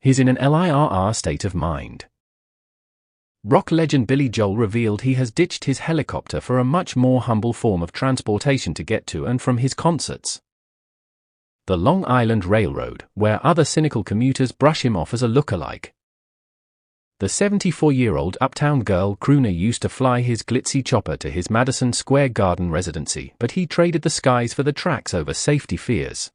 He's in an LIRR state of mind. Rock legend Billy Joel revealed he has ditched his helicopter for a much more humble form of transportation to get to and from his concerts. The Long Island Railroad, where other cynical commuters brush him off as a lookalike. The 74-year-old Uptown Girl crooner used to fly his glitzy chopper to his Madison Square Garden residency, but he traded the skies for the tracks over safety fears.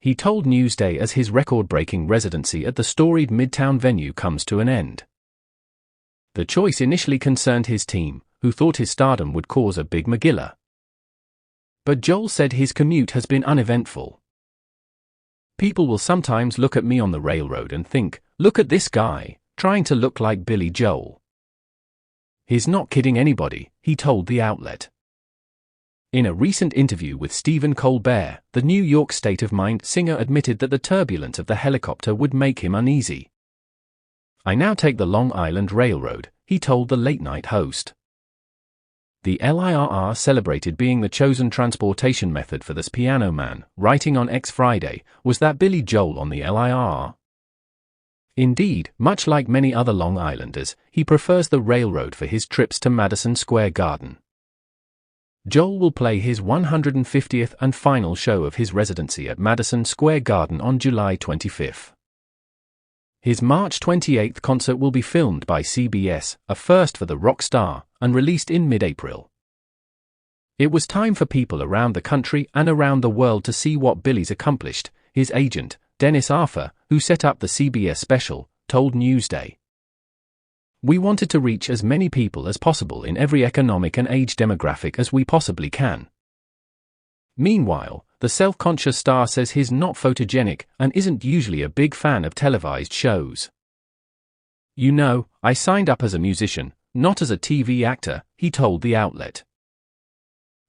He told Newsday as his record-breaking residency at the storied Midtown venue comes to an end. The choice initially concerned his team, who thought his stardom would cause a big megillah. But Joel said his commute has been uneventful. People will sometimes look at me on the railroad and think, look at this guy, trying to look like Billy Joel. He's not kidding anybody, he told the outlet. In a recent interview with Stephen Colbert, the New York State of Mind singer admitted that the turbulence of the helicopter would make him uneasy. I now take the Long Island Railroad, he told the late-night host. The LIRR celebrated being the chosen transportation method for this piano man, writing on X Friday, was that Billy Joel on the LIRR? Indeed, much like many other Long Islanders, he prefers the railroad for his trips to Madison Square Garden. Joel will play his 150th and final show of his residency at Madison Square Garden on July 25. His March 28 concert will be filmed by CBS, a first for the rock star, and released in mid-April. It was time for people around the country and around the world to see what Billy's accomplished, his agent, Dennis Arthur, who set up the CBS special, told Newsday. We wanted to reach as many people as possible in every economic and age demographic as we possibly can. Meanwhile, the self-conscious star says he's not photogenic and isn't usually a big fan of televised shows. You know, I signed up as a musician, not as a TV actor, he told the outlet.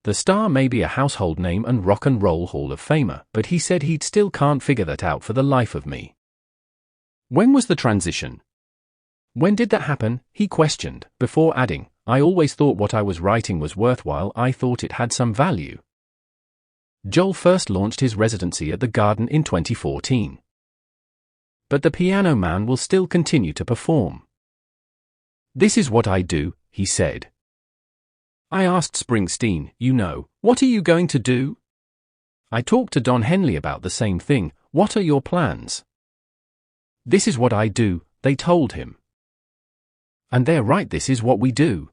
The star may be a household name and rock and roll Hall of Famer, but he said he still can't figure that out for the life of me. When was the transition? When did that happen? He questioned, before adding, I always thought what I was writing was worthwhile, I thought it had some value. Joel first launched his residency at the Garden in 2014. But the piano man will still continue to perform. This is what I do, he said. I asked Springsteen, what are you going to do? I talked to Don Henley about the same thing, what are your plans? This is what I do, they told him. And they're right, this is what we do.